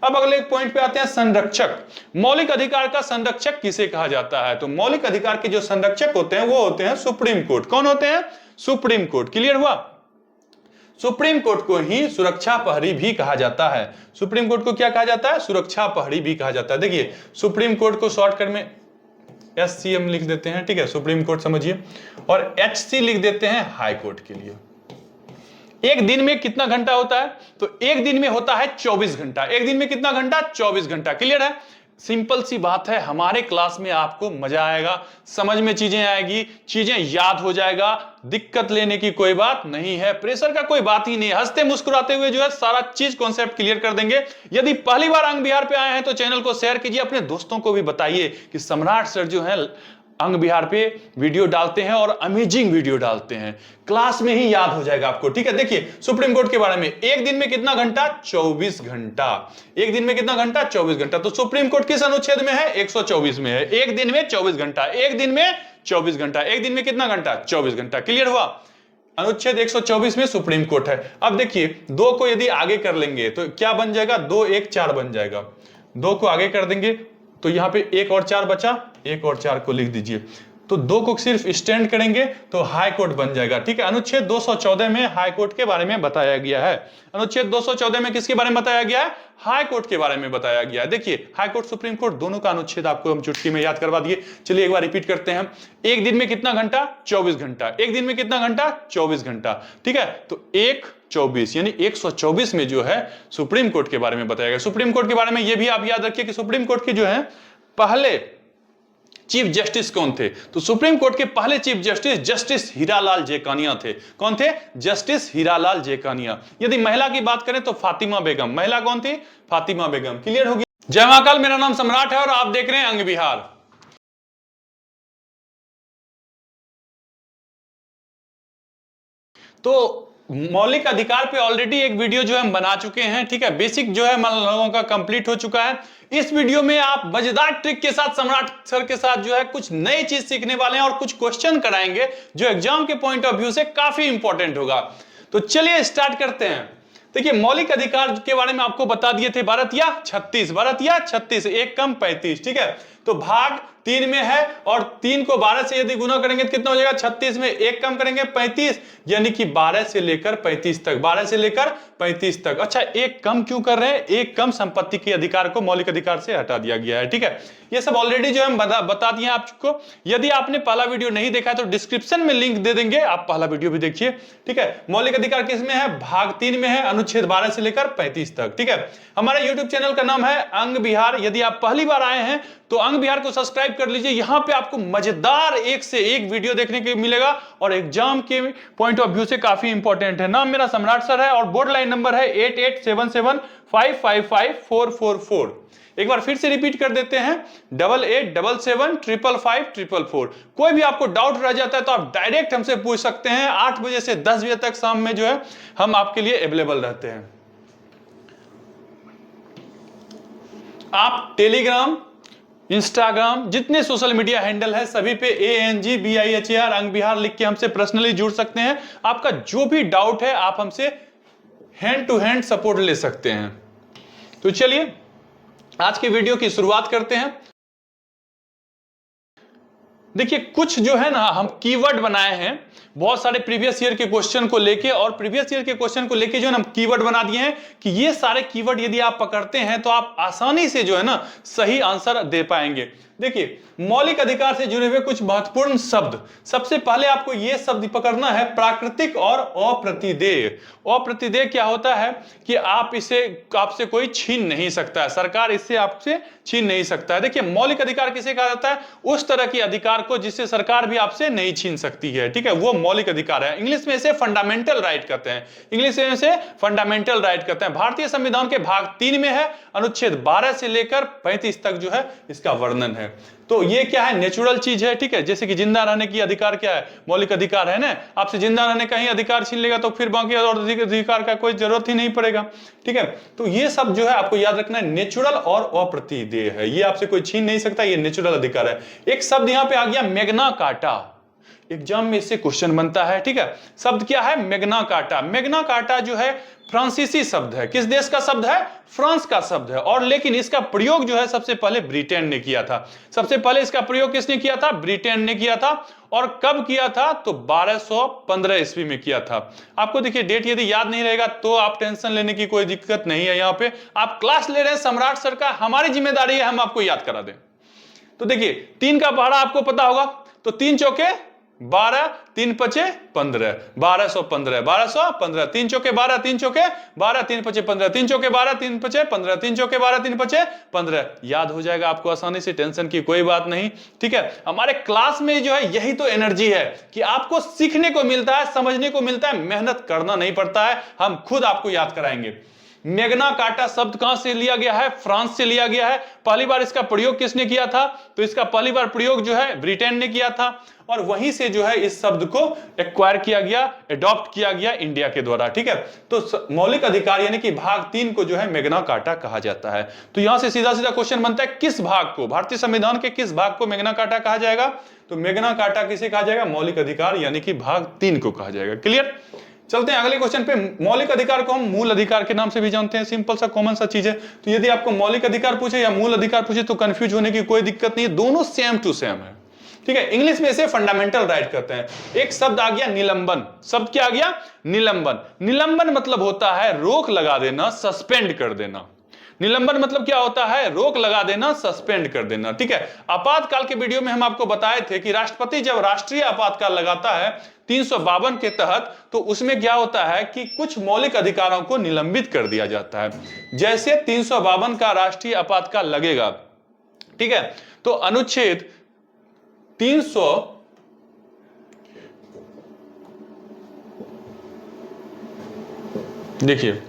अब अगले पॉइंट पे आते हैं, संरक्षक। मौलिक अधिकार का संरक्षक किसे कहा जाता है? तो मौलिक अधिकार के जो संरक्षक होते हैं वो होते हैं सुप्रीम कोर्ट। कौन होते हैं? Supreme court. क्लियर हुआ? सुप्रीम कोर्ट को ही सुरक्षा प्रहरी भी कहा जाता है। सुप्रीम कोर्ट को क्या कहा जाता है? सुरक्षा प्रहरी भी कहा जाता है। देखिए सुप्रीम कोर्ट को शॉर्टकट में SCM लिख देते हैं, ठीक है, सुप्रीम कोर्ट समझिए, और HC लिख देते हैं हाई कोर्ट के लिए। एक दिन में कितना घंटा होता है? तो एक दिन में होता है 24 घंटा। एक दिन में कितना घंटा? 24 घंटा। क्लियर है? सिंपल सी बात है, हमारे क्लास में आपको मजा आएगा, समझ में चीजें आएगी, चीजें याद हो जाएगा, दिक्कत लेने की कोई बात नहीं है, प्रेशर का कोई बात ही नहीं है। हंसते मुस्कुराते हुए जो है सारा चीज कॉन्सेप्ट क्लियर कर देंगे। यदि पहली बार अंग विहार पे आए हैं तो चैनल को शेयर कीजिए, अपने दोस्तों को भी बताइए कि सम्राट सर जो है अंग विहार पे वीडियो डालते हैं और अमेजिंग वीडियो डालते हैं, क्लास में ही याद हो जाएगा आपको। ठीक है, देखिए सुप्रीम कोर्ट के बारे में, एक दिन में कितना घंटा? 24 घंटा। एक दिन में कितना घंटा? 24 घंटा। तो सुप्रीम कोर्ट किस अनुच्छेद में है? 124 में है। एक दिन में 24 घंटा, एक दिन में 24 घंटा, एक दिन में कितना घंटा? 24 घंटा। क्लियर हुआ? अनुच्छेद 124 में सुप्रीम कोर्ट है। अब देखिए दो को यदि आगे कर लेंगे तो क्या बन जाएगा? 2 1 4 बन जाएगा। दो को आगे कर देंगे तो यहां पे 1 और 4 बचा, 1 और 4 को लिख दीजिए। तो 2 को सिर्फ स्टैंड करेंगे तो हाई कोर्ट बन जाएगा। ठीक है, अनुच्छेद 214 में हाई कोर्ट के बारे में बताया गया है। अनुच्छेद 214 में किसके बारे में बताया गया है? हाई कोर्ट के बारे में बताया गया है। देखिए हाई कोर्ट सुप्रीम कोर्ट दोनों का अनुच्छेद आपको हम चुटकी में याद करवा दिए। चलिए एक बार रिपीट करते हैं। एक दिन में कितना घंटा? 24 घंटा। एक दिन में कितना घंटा? 24 घंटा। ठीक है, तो 1 24 यानी 124 में जो है सुप्रीम कोर्ट के बारे में बताया गया। सुप्रीम कोर्ट के बारे में यह भी आप याद रखिए कि सुप्रीम कोर्ट के जो है पहले चीफ जस्टिस कौन थे? तो सुप्रीम कोर्ट के पहले chief justice justice Hiralal Jekania थे। कौन थे? जस्टिस हीरालाल जेकानिया। यदि महिला की बात करें तो फातिमा बेगम। महिला कौन थी? फातिमा बेगम। क्लियर होगी? जय महाकाल, मेरा नाम सम्राट है और आप देख रहे हैं अंग विहार। तो मौलिक अधिकार पे ऑलरेडी एक वीडियो जो है हम बना चुके हैं। ठीक है, बेसिक जो है हम लोगों का कंप्लीट हो चुका है। इस वीडियो में आप मजेदार ट्रिक के साथ सम्राट सर के साथ जो है कुछ नई चीज सीखने वाले हैं और कुछ क्वेश्चन कराएंगे जो एग्जाम के पॉइंट ऑफ व्यू से काफी इंपॉर्टेंट होगा। तो चलिए स्टार्ट करते हैं। देखिए मौलिक अधिकार के बारे में आपको बता दिए थे, भारत या 36, भारत या 36, एक कम 35। ठीक है, तो भाग 3 में है और 3 को 12 से यदि गुना करेंगे तो कितना हो जाएगा? 36 में एक कम करेंगे 35, यानी कि 12 से लेकर 35 तक, 12 से लेकर 35 तक। अच्छा, एक कम क्यों कर रहे हैं? एक कम संपत्ति के अधिकार को मौलिक अधिकार से हटा दिया गया है। ठीक है, ये सब ऑलरेडी जो हम बता दिए आपको। यदि आपने पहला वीडियो नहीं देखा है तो डिस्क्रिप्शन में लिंक दे देंगे, आप पहला वीडियो भी देखिए। ठीक है, मौलिक अधिकार किस में है? भाग 3 में है, अनुच्छेद 12 से लेकर 35 तक। ठीक है, हमारे यूट्यूब चैनल का नाम है अंग विहार। यदि आप पहली बार आए हैं तो अंग विहार को सब्सक्राइब कर लीजिए। यहां पे आपको मजेदार एक से एक वीडियो देखने को मिलेगा और एग्जाम के पॉइंट ऑफ व्यू से काफी इंपॉर्टेंट है। नाम मेरा सम्राट सर है और बोर्ड लाइन नंबर है 8877555444। एक बार फिर से रिपीट कर देते हैं, 8877555544। कोई भी आपको डाउट रह जाता है तो आप डायरेक्ट हमसे पूछ सकते हैं। 8 बजे से 10 बजे तक शाम में जो है हम आपके लिए अवेलेबल रहते हैं। आप टेलीग्राम, इंस्टाग्राम, जितने सोशल मीडिया हैंडल है सभी पे ANGBIHAR अंग विहार लिख के हमसे पर्सनली जुड़ सकते हैं। आपका जो भी डाउट है आप हमसे हैंड टू हैंड सपोर्ट ले सकते हैं। तो चलिए आज की वीडियो की शुरुआत करते हैं। देखिए कुछ जो है ना हम कीवर्ड बनाए हैं बहुत सारे प्रीवियस ईयर के क्वेश्चन को लेके, और प्रीवियस ईयर के क्वेश्चन को लेके जो है ना हम कीवर्ड बना दिए हैं कि ये सारे कीवर्ड यदि आप पकड़ते हैं तो आप आसानी से जो है ना सही आंसर दे पाएंगे। देखिए मौलिक अधिकार से जुड़े हुए कुछ महत्वपूर्ण शब्द, सबसे पहले आपको यह शब्द पकड़ना है प्राकृतिक और अप्रतिदेय। अप्रतिदेय क्या होता है कि आप इसे आपसे कोई छीन नहीं सकता है, सरकार इससे आपसे छीन नहीं सकता है। देखिए मौलिक अधिकार किसे कहा जाता है? उस तरह के अधिकार को जिससे सरकार भी आपसे नहीं छीन सकती है। ठीक है, वो मौलिक अधिकार है। इंग्लिश में इसे फंडामेंटल राइट कहते हैं, इंग्लिश में इसे फंडामेंटल राइट कहते हैं। भारतीय संविधान के भाग 3 में है, अनुच्छेद 12 से लेकर 35 तक जो है इसका वर्णन है। तो ये क्या है? नेचुरल चीज है। ठीक है, जैसे कि जिंदा रहने की अधिकार क्या है? मौलिक अधिकार है ना। आपसे जिंदा रहने का ही अधिकार छीन लेगा तो फिर बाकी और अधिकार का कोई जरूरत ही नहीं पड़ेगा। ठीक है, तो ये सब जो है आपको याद रखना है, नेचुरल और अप्रतिदेय है, ये आपसे कोई छीन नहीं सकता, ये नेचुरल अधिकार है। एक शब्द यहां पे आ गया मैग्ना कार्टा, एग्जाम में इससे क्वेश्चन बनता है। ठीक है, शब्द क्या है? Magna carta. मैग्ना कार्टा जो है फ्रांसीसी शब्द है। किस देश का शब्द है? फ्रांस का शब्द है। और लेकिन इसका प्रयोग जो है सबसे पहले ब्रिटेन ने किया था। सबसे पहले इसका प्रयोग किसने किया था? ब्रिटेन ने किया था। और कब किया था? तो 1215 ईस्वी में किया था। आपको देखिए डेट यदि याद नहीं रहेगा तो आप टेंशन लेने की कोई दिक्कत नहीं है। यहाँ पे आप क्लास ले रहे हैं सम्राट सर का, हमारी जिम्मेदारी है हम आपको याद करा दें। तो देखिए 3 का पहाड़ा आपको पता होगा, तो 3 चौके 12, 3 पचे 15, 1215, 1215, 3 चौके 12, 3 चौके 12, 3 पचे 15, 3 चौके 12, 3 पचे 15, 3 चौके 12, 3 पचे 15। याद हो जाएगा आपको आसानी से, टेंशन की कोई बात नहीं। ठीक है, हमारे क्लास में जो है यही तो एनर्जी है कि आपको सीखने को मिलता है, समझने को मिलता है, मेहनत करना नहीं पड़ता है, हम खुद आपको याद कराएंगे। मैग्ना कार्टा शब्द कहां से लिया गया है? फ्रांस से लिया गया है। पहली बार इसका प्रयोग किसने किया था? तो इसका पहली बार प्रयोग जो है ब्रिटेन ने किया था, और वहीं से जो है इस शब्द को एक्वायर किया गया, एडॉप्ट किया गया इंडिया के द्वारा। ठीक है, तो मौलिक अधिकार यानी कि भाग 3 को जो है मैग्ना कार्टा कहा जाता है। तो यहां से सीधा सीधा क्वेश्चन बनता है, किस भाग को, भारतीय संविधान के किस भाग को मैग्ना कार्टा कहा जाएगा? तो मैग्ना कार्टा किसे कहा जाएगा? मौलिक अधिकार यानी कि भाग 3 को कहा जाएगा। क्लियर? चलते हैं अगले क्वेश्चन पे। मौलिक अधिकार को हम मूल अधिकार के नाम से भी जानते हैं। सिंपल सा कॉमन सा चीज है। तो यदि आपको मौलिक अधिकार पूछे या मूल अधिकार पूछे तो कंफ्यूज होने की कोई दिक्कत नहीं है, दोनों सेम टू सेम है। ठीक है, इंग्लिश में इसे फंडामेंटल राइट कहते हैं। एक शब्द आ गया निलंबन। शब्द क्या आ गया? निलंबन। निलंबन मतलब होता है रोक लगा देना, सस्पेंड कर देना। निलंबन मतलब क्या होता है? रोक लगा देना, सस्पेंड कर देना। ठीक है, आपातकाल के वीडियो में हम आपको बताए थे कि राष्ट्रपति जब राष्ट्रीय आपातकाल लगाता है 352 के तहत, तो उसमें क्या होता है कि कुछ मौलिक अधिकारों को निलंबित कर दिया जाता है। जैसे 352 का राष्ट्रीय आपातकाल लगेगा, ठीक है, तो अनुच्छेद 300 देखिए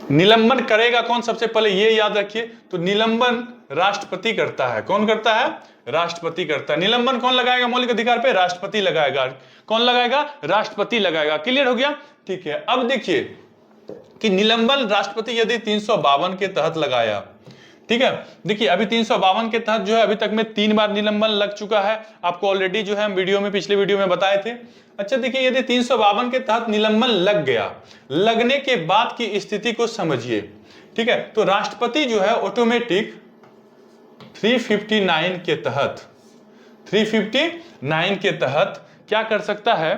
निलंबन करेगा कौन? सबसे पहले ये याद रखिए, तो निलंबन राष्ट्रपति करता है। कौन करता है? राष्ट्रपति करता है। निलंबन कौन लगाएगा मौलिक अधिकार पे? राष्ट्रपति लगाएगा। कौन लगाएगा? राष्ट्रपति लगाएगा। क्लियर हो गया? ठीक है, अब देखिए कि निलंबन राष्ट्रपति यदि 352 के तहत लगाया, ठीक है, देखिए अभी 352 के तहत जो है अभी तक में 3 बार निलंबन लग चुका है। आपको ऑलरेडी जो है हम वीडियो में, पिछले वीडियो में बताए थे। अच्छा देखिए, यदि 352 के तहत निलंबन लग गया, लगने के बाद की स्थिति को समझिए। ठीक है, तो राष्ट्रपति जो है ऑटोमेटिक 359 के तहत क्या कर सकता है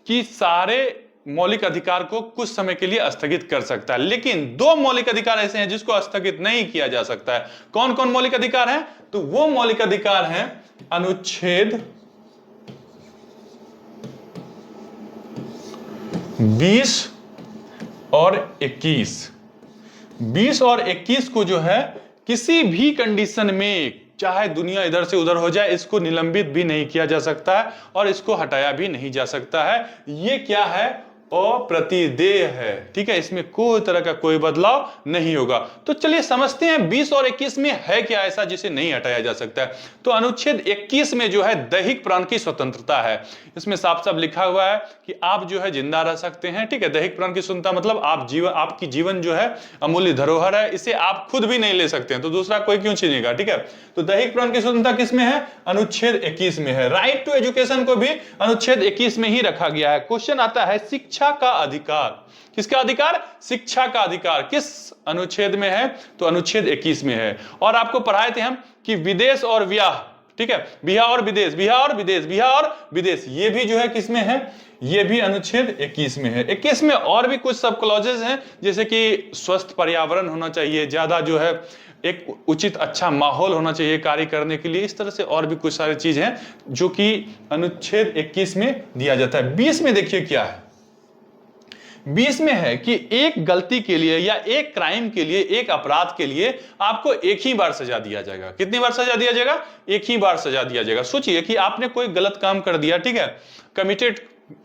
कि सारे मौलिक अधिकार को कुछ समय के लिए स्थगित कर सकता है। लेकिन 2 मौलिक अधिकार ऐसे हैं जिसको स्थगित नहीं किया जा सकता है। कौन कौन मौलिक अधिकार हैं? तो वो मौलिक अधिकार हैं अनुच्छेद 20 और 21। 20 और 21 को जो है किसी भी कंडीशन में, चाहे दुनिया इधर से उधर हो जाए, इसको निलंबित भी नहीं किया जा सकता है और इसको हटाया भी नहीं जा सकता है। ये क्या है? अप्रतिदेय है। ठीक है, इसमें कोई तरह का कोई बदलाव नहीं होगा। तो चलिए समझते हैं 20 और 21 में है क्या ऐसा जिसे नहीं हटाया जा सकता है। तो अनुच्छेद 21 में जो है दैहिक प्राण की स्वतंत्रता है। इसमें साफ साफ लिखा हुआ है कि आप जो है जिंदा रह सकते हैं। ठीक है, दैहिक प्राण की स्वतंत्रता मतलब आप जीवन, आपकी जीवन जो है अमूल्य धरोहर है, इसे आप खुद भी नहीं ले सकते हैं, तो दूसरा कोई क्यों छीनेगा। ठीक है, तो दैहिक प्राण की स्वतंत्रता किस में है? अनुच्छेद 21 में है। राइट टू एजुकेशन को भी अनुच्छेद 21 में ही रखा गया है। क्वेश्चन आता है शिक्षा का अधिकार। किसका अधिकार? शिक्षा का अधिकार किस अनुच्छेद में है? तो अनुच्छेद 21 में है। और आपको पढ़ाए थे हम कि विदेश और ब्याह, ठीक है, बिहा और विदेश, बिहा और विदेश, बिहा और विदेश, ये भी जो है किसमें है? ये भी अनुच्छेद 21 में है। 21 में और भी कुछ सब क्लॉजेस हैं, जैसे कि स्वस्थ पर्यावरण होना चाहिए, ज्यादा जो है एक उचित अच्छा माहौल होना चाहिए कार्य करने के लिए। इस तरह से और भी कुछ सारी चीज हैं जो कि अनुच्छेद 21 में दिया जाता है। 20 में देखिए क्या है? 20 में है कि एक गलती के लिए या एक क्राइम के लिए, एक अपराध के लिए आपको एक ही बार सजा दिया जाएगा। कितनी बार सजा दिया जाएगा? एक ही बार सजा दिया जाएगा। सोचिए कि आपने कोई गलत काम कर दिया, ठीक है, कमिटेड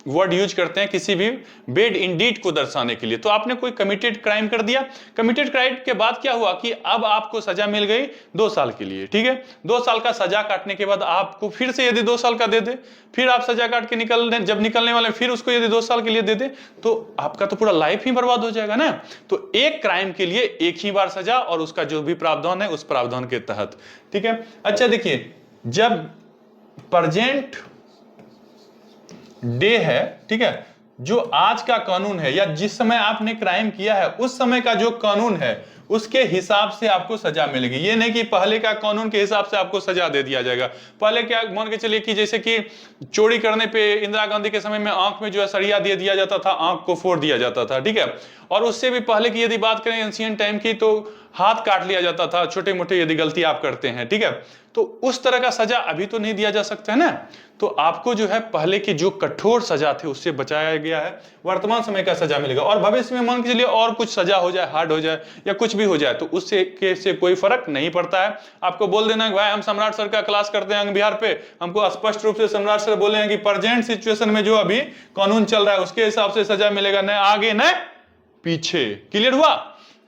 वर्ड यूज करते हैं किसी भी बेड इंडीड को दर्शाने के लिए। तो आपने कोई कमिटेड क्राइम कर दिया। कमिटेड क्राइम के बाद क्या हुआ कि अब आपको सजा मिल गई 2 साल के लिए। ठीक है, 2 साल का सजा काटने के बाद आपको फिर से यदि 2 साल का दे दे, फिर आप सजा काट के जब निकलने वाले फिर उसको यदि 2 साल के लिए दे दे, तो आपका तो पूरा लाइफ ही बर्बाद हो जाएगा ना। तो एक क्राइम के लिए एक ही बार सजा और उसका जो भी प्रावधान है उस प्रावधान के तहत। ठीक है, अच्छा देखिए, जब प्रेजेंट डे है, ठीक है, जो आज का कानून है या जिस समय आपने क्राइम किया है उस समय का जो कानून है उसके हिसाब से आपको सजा मिलेगी। ये नहीं कि पहले का कानून के हिसाब से आपको सजा दे दिया जाएगा। पहले क्या मान के चलिए कि जैसे कि चोरी करने पे इंदिरा गांधी के समय में आंख में जो है सरिया दे दिया जाता था, आंख को फोड़ दिया जाता था, ठीक है। और उससे भी पहले की यदि बात करें एंशिएंट टाइम की, तो हाथ काट लिया जाता था छोटे मोटे यदि गलती आप करते हैं, ठीक है। तो उस तरह का सजा अभी तो नहीं दिया जा सकता है ना। तो आपको जो है पहले की जो कठोर सजा थे उससे बचाया गया है, वर्तमान समय का सजा मिलेगा। और भविष्य में मान के चलिए और कुछ सजा हो जाए, हार्ड हो जाए या कुछ भी हो जाए, तो उससे कोई फर्क नहीं पड़ता है। आपको बोल देना कि भाई हम सम्राट सर का क्लास करते हैं अंग विहार पे, हमको स्पष्ट रूप से सम्राट सर बोले हैं कि प्रेजेंट सिचुएशन में जो अभी कानून चल रहा है उसके हिसाब से सजा मिलेगा, न आगे न पीछे। क्लियर हुआ?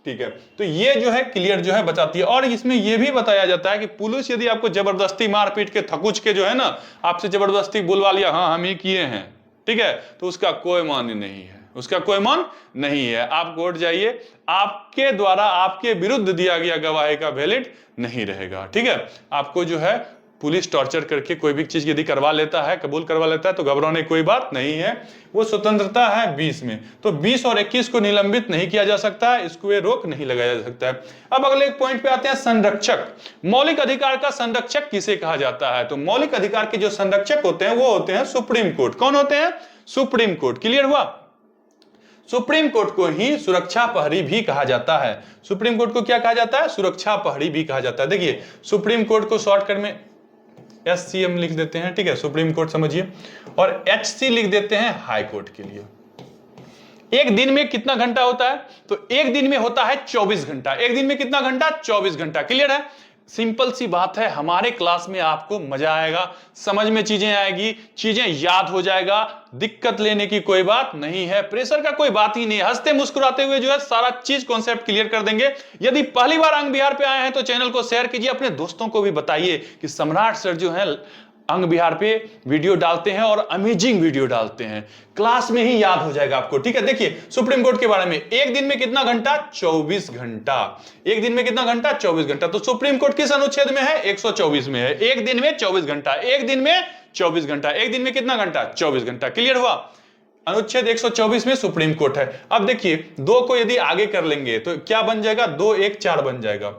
ठीक है। तो ये जो है क्लियर जो है बताती है। और इसमें यह भी बताया जाता है कि पुलिस यदि आपको जबरदस्ती मारपीट के थकुच के जो है ना आपसे जबरदस्ती बुलवा लिया, हाँ हम ही किए हैं, ठीक है, तो उसका कोई मान नहीं है, उसका कोई मान नहीं है। आप कोर्ट जाइए, आपके द्वारा आपके विरुद्ध दिया गया गवाही का वैलिड नहीं रहेगा, ठीक है। आपको जो है पुलिस टॉर्चर करके कोई भी चीज यदि करवा लेता है, कबूल करवा लेता है, तो घबराने कोई बात नहीं है। वो स्वतंत्रता है 20 में, तो 20 और 21 को निलंबित नहीं किया जा सकता है, इसको ये रोक नहीं लगाया जा सकता है। अब अगले एक पॉइंट पे आते हैं, संरक्षक। मौलिक अधिकार का संरक्षक किसे कहा जाता है? तो मौलिक अधिकार के जो संरक्षक होते हैं वो होते हैं सुप्रीम कोर्ट। कौन होते हैं? Supreme court. क्लियर हुआ? सुप्रीम कोर्ट को ही सुरक्षा प्रहरी भी कहा जाता है। सुप्रीम कोर्ट को क्या कहा जाता है? सुरक्षा प्रहरी भी कहा जाता है। देखिए सुप्रीम कोर्ट को शॉर्टकट में SCM लिख देते हैं, ठीक है, सुप्रीम कोर्ट समझिए, और HC लिख देते हैं हाई कोर्ट के लिए। एक दिन में कितना घंटा होता है? तो एक दिन में होता है 24 घंटा। एक दिन में कितना घंटा? 24 घंटा। क्लियर है? सिंपल सी बात है। हमारे क्लास में आपको मजा आएगा, समझ में चीजें आएगी, चीजें याद हो जाएगा, दिक्कत लेने की कोई बात नहीं है, प्रेशर का कोई बात ही नहीं है। हंसते मुस्कुराते हुए जो है सारा चीज कॉन्सेप्ट क्लियर कर देंगे। यदि पहली बार अंग विहार पे आए हैं तो चैनल को शेयर कीजिए, अपने दोस्तों को भी बताइए कि सम्राट सर जो है अंग विहार पे वीडियो डालते हैं और अमेजिंग वीडियो डालते हैं, क्लास में ही याद हो जाएगा आपको, ठीक है। देखिए सुप्रीम कोर्ट के बारे में, एक दिन में कितना घंटा? 24 घंटा। एक दिन में कितना घंटा? 24 घंटा। तो सुप्रीम कोर्ट किस अनुच्छेद में है? 124 में है। एक दिन में 24 घंटा, एक दिन में 24 घंटा, एक दिन में कितना घंटा? 24 घंटा। क्लियर हुआ? अनुच्छेद 124 में सुप्रीम कोर्ट है। अब देखिए दो को यदि आगे कर लेंगे तो क्या बन जाएगा? 2 1 4 बन जाएगा।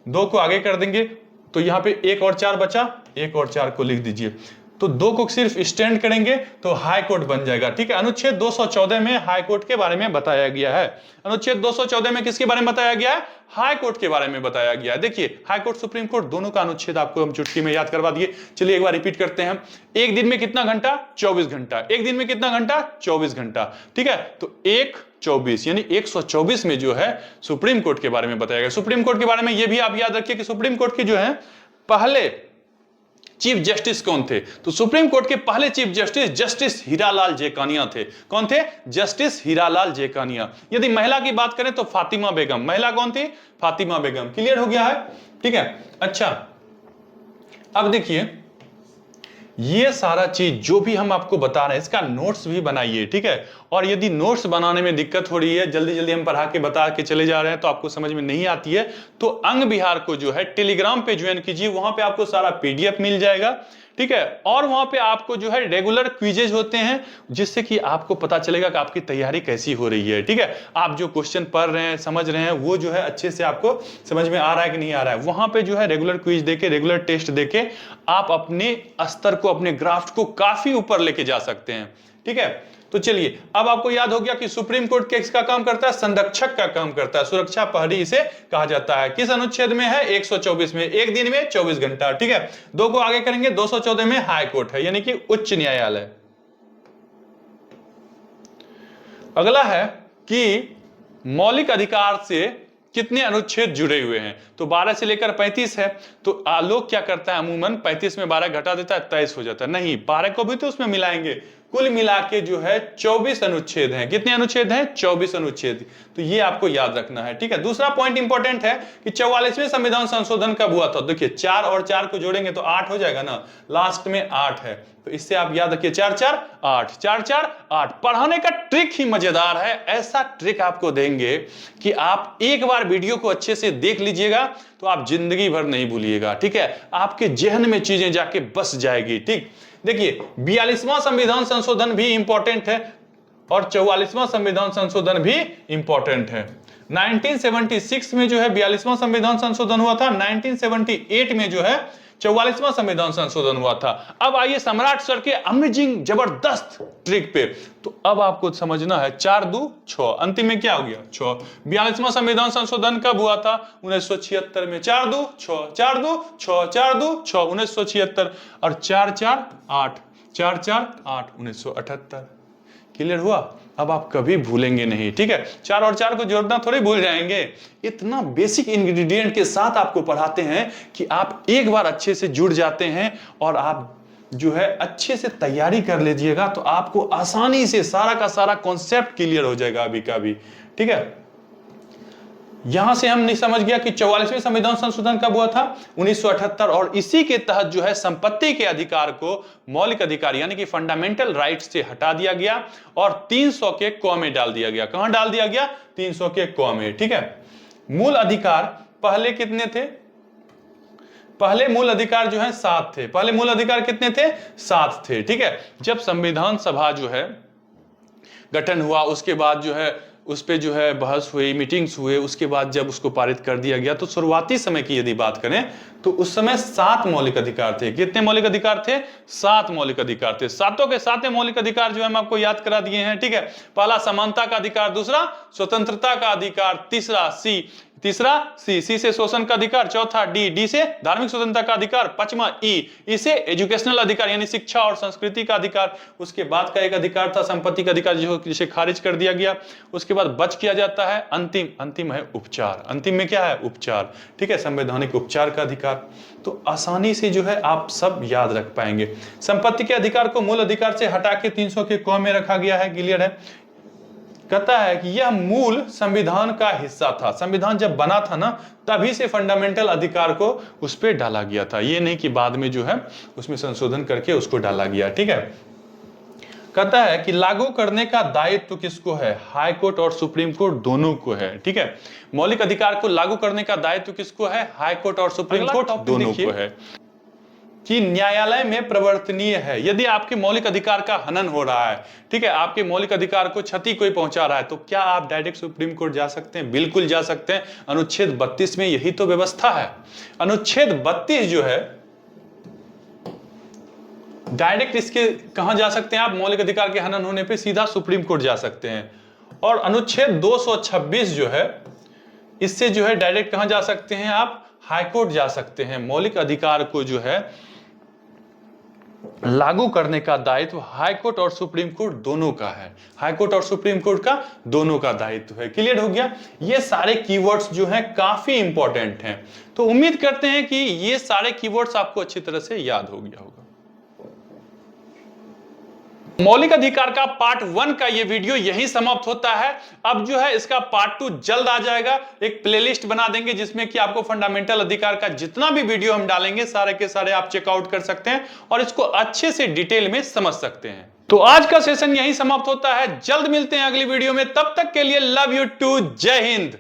दो को आगे कर देंगे तो यहां पे 1 और 4 बचा, 1 और 4 को लिख दीजिए। तो 2 को सिर्फ स्टैंड करेंगे तो हाई कोर्ट बन जाएगा, ठीक है। अनुच्छेद 214 में हाई कोर्ट के बारे में बताया गया है। अनुच्छेद 214 में किसके बारे में बताया गया है? हाई कोर्ट के बारे में बताया गया है। देखिए हाई कोर्ट सुप्रीम कोर्ट दोनों का अनुच्छेद आपको हम चुटकी में याद करवा दिए। चलिए एक बार रिपीट करते हैं। एक दिन में कितना घंटा? 24 घंटा। एक दिन में कितना घंटा? 24 घंटा, ठीक है। तो 1/24 यानी 124 में जो है सुप्रीम कोर्ट के बारे में बताया गया। सुप्रीम कोर्ट के बारे में यह भी आप याद रखिए कि सुप्रीम कोर्ट के जो है पहले चीफ जस्टिस कौन थे? तो सुप्रीम कोर्ट के पहले chief justice justice Hiralal Jekania थे। कौन थे? जस्टिस हीरालाल जेकानिया। यदि महिला की बात करें तो फातिमा बेगम। महिला कौन थी? फातिमा बेगम। क्लियर हो गया है? ठीक है। अच्छा अब देखिए ये सारा चीज जो भी हम आपको बता रहे हैं इसका नोट्स भी बनाइए, ठीक है। और यदि नोट्स बनाने में दिक्कत हो रही है, जल्दी जल्दी हम पढ़ा के बता के चले जा रहे हैं तो आपको समझ में नहीं आती है, तो अंग विहार को जो है टेलीग्राम पे ज्वाइन कीजिए, वहां पे आपको सारा PDF मिल जाएगा, ठीक है। और वहां पे आपको जो है रेगुलर क्विजेज होते हैं जिससे कि आपको पता चलेगा कि आपकी तैयारी कैसी हो रही है, ठीक है। आप जो क्वेश्चन पढ़ रहे हैं, समझ रहे हैं, वो जो है अच्छे से आपको समझ में आ रहा है कि नहीं आ रहा है। वहां पे जो है रेगुलर क्विज देके, रेगुलर टेस्ट देके आप अपने स्तर को, अपने ग्राफ्ट को काफी ऊपर लेके जा सकते हैं, ठीक है। तो चलिए अब आपको याद हो गया कि सुप्रीम कोर्ट किसका काम करता है? संरक्षक का काम करता है। सुरक्षा प्रहरी इसे कहा जाता है। किस अनुच्छेद में है? 124 में। एक दिन में 24 घंटा, ठीक है। दो को आगे करेंगे 214 में हाई कोर्ट है, यानी कि उच्च न्यायालय। अगला है कि मौलिक अधिकार से कितने अनुच्छेद जुड़े हुए हैं? तो 12 से लेकर 35 है। तो लोग क्या करता है अमूमन 35 में 12 घटा देता है, 23 हो जाता है। नहीं, 12 को भी तो उसमें मिलाएंगे। कुल मिला के जो है 24 अनुच्छेद हैं। कितने अनुच्छेद हैं? 24 अनुच्छेद। तो ये आपको याद रखना है, ठीक है। दूसरा पॉइंट इंपॉर्टेंट है कि 44वें संविधान संशोधन कब हुआ था? देखिए 4 और 4 को जोड़ेंगे तो 8 हो जाएगा ना, लास्ट में 8 है, तो इससे आप याद रखिए 4 4 8, 4 4 8। पढ़ाने का ट्रिक ही मजेदार है। ऐसा ट्रिक आपको देंगे कि आप एक बार वीडियो को अच्छे से देख लीजिएगा तो आप जिंदगी भर नहीं भूलिएगा, ठीक है। आपके जहन में चीजें जाके बस जाएगी, ठीक। देखिए 42वां संविधान संशोधन भी इंपॉर्टेंट है। और 44वां संविधान संशोधन भी इंपॉर्टेंट है। 1976 में जो है 42वां संविधान संशोधन हुआ था, 1978 में जो है 44वां संविधान संशोधन हुआ था। अब आइए सम्राट सर के अमेजिंग जबरदस्त ट्रिक पे। तो अब आपको समझना है 4 2 6, अंतिम में क्या हो गया 6। 42वां संविधान संशोधन कब हुआ था? 1976 में। 4 2 6, 4 2 6, 4 2 6, 1976। और 4 4 8, 4 4 8, 1978। क्लियर हुआ? अब आप कभी भूलेंगे नहीं, ठीक है। 4 और 4 को जोड़ना थोड़ी भूल जाएंगे। इतना बेसिक इंग्रेडिएंट के साथ आपको पढ़ाते हैं कि आप एक बार अच्छे से जुड़ जाते हैं और आप जो है अच्छे से तैयारी कर लीजिएगा तो आपको आसानी से सारा का सारा कॉन्सेप्ट क्लियर हो जाएगा अभी का भी, ठीक है। यहां से हम नहीं समझ गया कि 44वें संविधान संशोधन कब हुआ था? 1978। और इसी के तहत जो है संपत्ति के अधिकार को मौलिक अधिकार यानी कि फंडामेंटल राइट से हटा दिया गया और 300 के क में डाल दिया गया। कहां डाल दिया गया? 300 के क में, ठीक है। मूल अधिकार पहले कितने थे? पहले मूल अधिकार जो है 7 थे। पहले मूल अधिकार कितने थे? 7 थे, ठीक है। जब संविधान सभा जो है गठन हुआ उसके बाद जो है उस पे जो है बहस हुई, मीटिंग्स हुए, उसके बाद जब उसको पारित कर दिया गया तो शुरुआती समय की यदि बात करें तो उस समय 7 मौलिक अधिकार थे। कितने मौलिक अधिकार थे? 7 मौलिक अधिकार थे। सातों के सातों मौलिक अधिकार जो हम आपको याद करा दिए हैं, ठीक है। पहला समानता का अधिकार, दूसरा स्वतंत्रता का अधिकार, तीसरा सी से शोषण का अधिकार, चौथा डी से धार्मिक स्वतंत्रता का अधिकार, पांचवा ई से एजुकेशनल अधिकार यानी शिक्षा और संस्कृति का अधिकार। उसके बाद का एक अधिकार था संपत्ति का अधिकार जिसे खारिज कर दिया गया। उसके बाद बच किया जाता है अंतिम है उपचार। अंतिम में क्या है? उपचार, ठीक है, संवैधानिक उपचार का अधिकार। तो आसानी से जो है आप सब याद रख पाएंगे। संपत्ति के अधिकार को मूल अधिकार से हटा के 300 के क में रखा गया है। क्लियर है? कहता है कि यह मूल संविधान का हिस्सा था। संविधान जब बना था ना तभी से फंडामेंटल अधिकार को उस पर डाला गया था, ये नहीं कि बाद में जो है उसमें संशोधन करके उसको डाला गया, ठीक है। कहता है कि लागू करने का दायित्व किसको है? हाई कोर्ट और सुप्रीम कोर्ट दोनों को है, ठीक है। मौलिक अधिकार को लागू करने का दायित्व किसको है? हाई कोर्ट और सुप्रीम कोर्ट दोनों को है। कि न्यायालय में प्रवर्तनीय है। यदि आपके मौलिक अधिकार का हनन हो रहा है, ठीक है, आपके मौलिक अधिकार को क्षति कोई पहुंचा रहा है, तो क्या आप डायरेक्ट सुप्रीम कोर्ट जा सकते हैं? बिल्कुल जा सकते हैं। अनुच्छेद 32 में यही तो व्यवस्था है। अनुच्छेद 32 जो है डायरेक्ट इसके कहां जा सकते हैं आप? मौलिक अधिकार के हनन होने पर सीधा सुप्रीम कोर्ट जा सकते हैं। और अनुच्छेद 226 जो है इससे जो है डायरेक्ट कहां जा सकते हैं आप? हाईकोर्ट जा सकते हैं। मौलिक अधिकार को जो है लागू करने का दायित्व हाई कोर्ट और सुप्रीम कोर्ट दोनों का है। हाई कोर्ट और सुप्रीम कोर्ट का दोनों का दायित्व है। क्लियर हो गया? ये सारे कीवर्ड्स जो हैं काफी इंपॉर्टेंट हैं। तो उम्मीद करते हैं कि ये सारे कीवर्ड्स आपको अच्छी तरह से याद हो गया होगा। मौलिक अधिकार का पार्ट 1 का ये वीडियो यही समाप्त होता है। अब जो है इसका पार्ट 2 जल्द आ जाएगा। एक प्लेलिस्ट बना देंगे जिसमें कि आपको फंडामेंटल अधिकार का जितना भी वीडियो हम डालेंगे सारे के सारे आप चेकआउट कर सकते हैं और इसको अच्छे से डिटेल में समझ सकते हैं। तो आज का सेशन यही समाप्त होता है। जल्द मिलते हैं अगली वीडियो में। तब तक के लिए लव यू टू। जय हिंद।